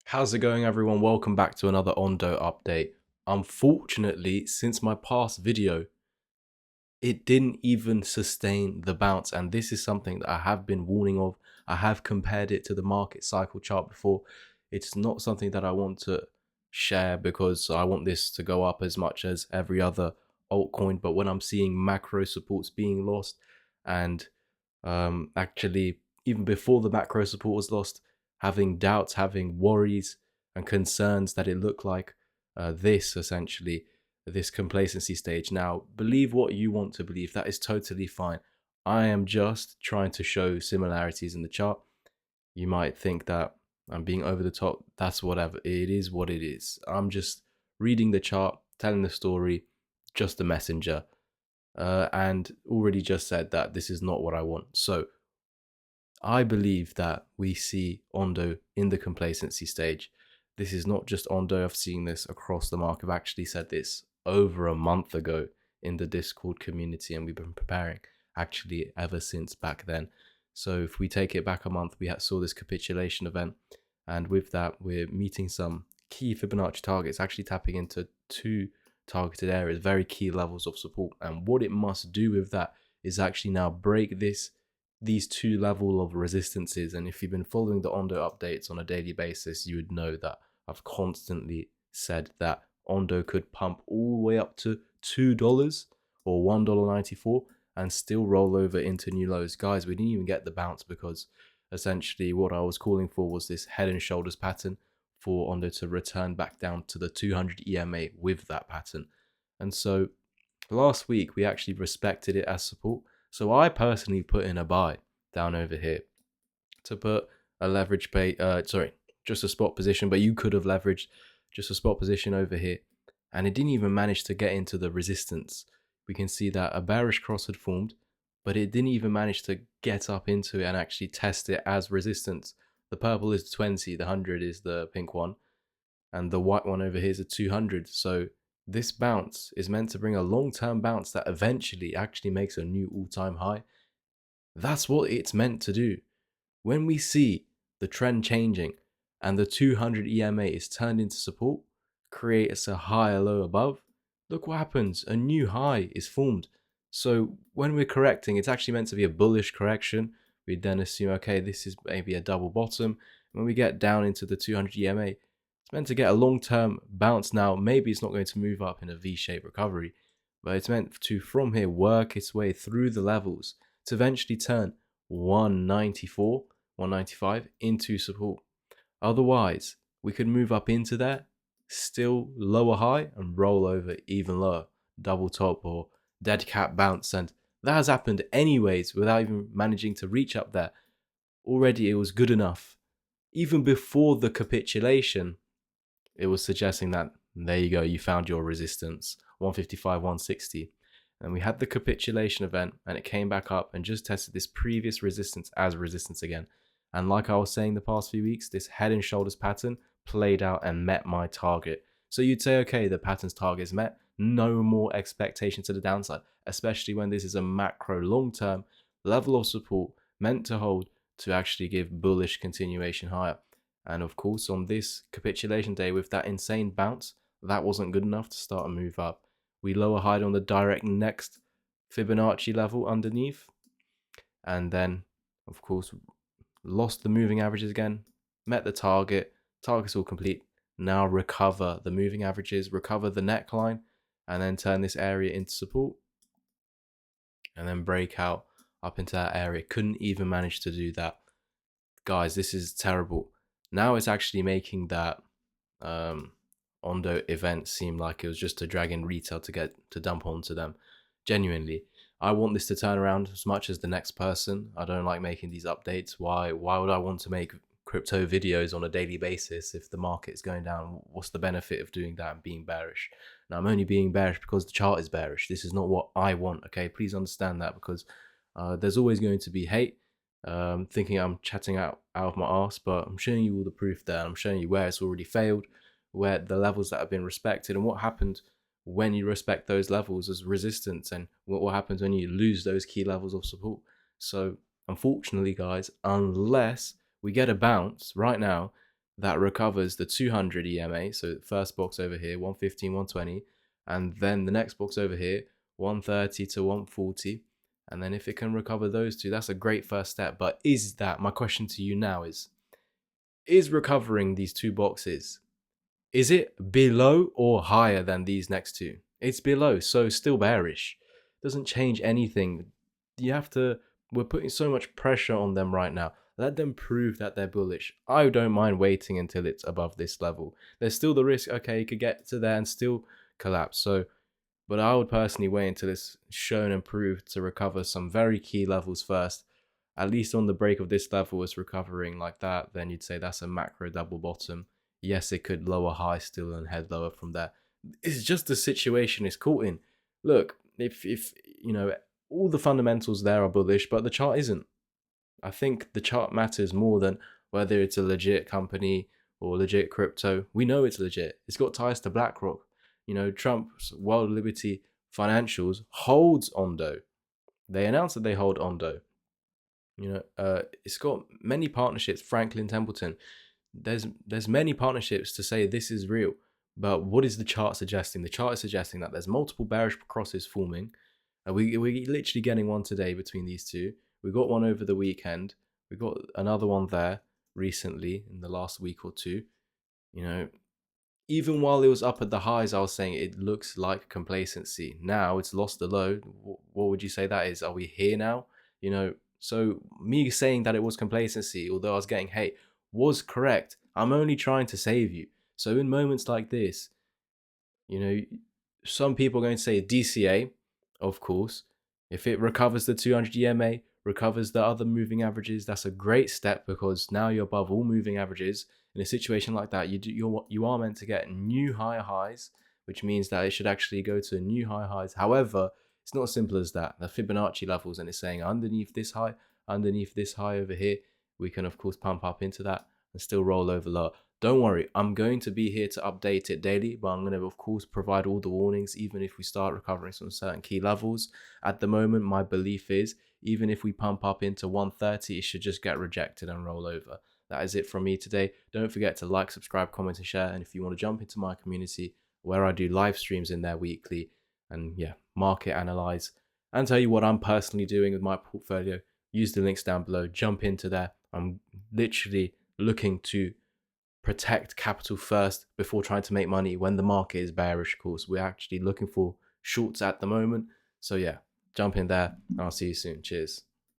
How's it going, everyone? Welcome back to another Ondo update. Unfortunately, since my past video, it didn't even sustain the bounce, and this is something that I have been warning of. I have compared it to the market cycle chart before. It's not something that I want to share because I want this to go up as much as every other altcoin, but when I'm seeing macro supports being lost, and actually even before the macro support was lost, having doubts, having worries and concerns that it looked like this essentially, this complacency stage. Now, believe what you want to believe. That is totally fine. I am just trying to show similarities in the chart. You might think that I'm being over the top. That's whatever. It is what it is. I'm just reading the chart, telling the story, just a messenger. And already just said that this is not what I want. So I believe that we see Ondo in the complacency stage. This is not just Ondo. I've seen this across the market. I've actually said this over a month ago in the Discord community, and we've been preparing actually ever since back then. So if we take it back a month, we saw this capitulation event, and with that, we're meeting some key Fibonacci targets, actually tapping into two targeted areas, very key levels of support. And what it must do with that is actually now break these two level of resistances. And if you've been following the Ondo updates on a daily basis, you would know that I've constantly said that Ondo could pump all the way up to $2 or $1.94 and still roll over into new lows. Guys, we didn't even get the bounce because essentially what I was calling for was this head and shoulders pattern for Ondo to return back down to the 200 EMA with that pattern. And so last week we actually respected it as support. So I personally put in a buy down over here to put a leverage pay, just a spot position, but you could have leveraged just a spot position over here. And it didn't even manage to get into the resistance. We can see that a bearish cross had formed, but it didn't even manage to get up into it and actually test it as resistance. The purple is 20, the 100 is the pink one, and the white one over here is a 200. So this bounce is meant to bring a long-term bounce that eventually actually makes a new all-time high. That's what it's meant to do. When we see the trend changing and the 200 EMA is turned into support, creates a higher low above, look what happens. A new high is formed. So when we're correcting, it's actually meant to be a bullish correction. We then assume, okay, this is maybe a double bottom. When we get down into the 200 EMA, it's meant to get a long-term bounce. Now, maybe it's not going to move up in a V-shaped recovery, but it's meant to, from here, work its way through the levels to eventually turn 194, 195 into support. Otherwise, we could move up into there, still lower high, and roll over even lower, double top or dead cat bounce. And that has happened anyways without even managing to reach up there. Already it was good enough. Even before the capitulation, it was suggesting that there you go, you found your resistance, 155, 160. And we had the capitulation event and it came back up and just tested this previous resistance as resistance again. And like I was saying the past few weeks, this head and shoulders pattern played out and met my target. So you'd say, okay, the pattern's target is met. No more expectation to the downside, especially when this is a macro long-term level of support meant to hold to actually give bullish continuation higher. And of course, on this capitulation day with that insane bounce, that wasn't good enough to start a move up. We lower high on the direct next Fibonacci level underneath. And then, of course, lost the moving averages again, met the target. Target's all complete. Now recover the moving averages, recover the neckline, and then turn this area into support. And then break out up into that area. Couldn't even manage to do that. Guys, this is terrible. Now it's actually making that Ondo event seem like it was just a drag in retail to get to dump onto them. Genuinely, I want this to turn around as much as the next person. I don't like making these updates. Why would I want to make crypto videos on a daily basis if the market is going down? What's the benefit of doing that and being bearish? Now, I'm only being bearish because the chart is bearish. This is not what I want, okay? Please understand that, because there's always going to be hate. Thinking I'm chatting out of my ass, but I'm showing you all the proof there. I'm showing you where it's already failed, where the levels that have been respected, and what happened when you respect those levels as resistance, and what happens when you lose those key levels of support. So unfortunately, guys, unless we get a bounce right now, that recovers the 200 EMA. So the first box over here, 115, 120, and then the next box over here, 130 to 140. And then if it can recover those two, that's a great first step. But my question to you now is recovering these two boxes, is it below or higher than these next two? It's below, so still bearish. Doesn't change anything. We're putting so much pressure on them right now. Let them prove that they're bullish. I don't mind waiting until it's above this level. There's still the risk, okay, you could get to there and still collapse. But I would personally wait until it's shown and proved to recover some very key levels first. At least on the break of this level, it's recovering like that, then you'd say that's a macro double bottom. Yes, it could lower high still and head lower from there. It's just the situation it's caught in. Look, if all the fundamentals there are bullish, but the chart isn't. I think the chart matters more than whether it's a legit company or legit crypto. We know it's legit. It's got ties to BlackRock. Trump's World Liberty Financials holds Ondo. They announced that they hold Ondo. It's got many partnerships. Franklin Templeton. There's many partnerships to say this is real. But what is the chart suggesting? The chart is suggesting that there's multiple bearish crosses forming. We're literally getting one today between these two. We got one over the weekend. We got another one there recently in the last week or two. Even while it was up at the highs, I was saying it looks like complacency. Now it's lost the low. What would you say that is? Are we here now? So me saying that it was complacency, although I was getting hate, was correct. I'm only trying to save you. So in moments like this, some people are going to say DCA, of course. If it recovers the 200 EMA, recovers the other moving averages, that's a great step, because now you're above all moving averages. In a situation like that, you are meant to get new higher highs, which means that it should actually go to new higher highs. However, it's not as simple as that. The Fibonacci levels, and it's saying underneath this high over here, we can of course pump up into that and still roll over lower. Don't worry, I'm going to be here to update it daily, but I'm going to of course provide all the warnings even if we start recovering some certain key levels. At the moment, my belief is even if we pump up into 130, it should just get rejected and roll over. That is it from me today. Don't forget to like, subscribe, comment and share. And if you want to jump into my community where I do live streams in there weekly and market analyze and tell you what I'm personally doing with my portfolio, use the links down below, jump into there. I'm literally looking to protect capital first before trying to make money when the market is bearish. Of course, we're actually looking for shorts at the moment. So jump in there and I'll see you soon. Cheers.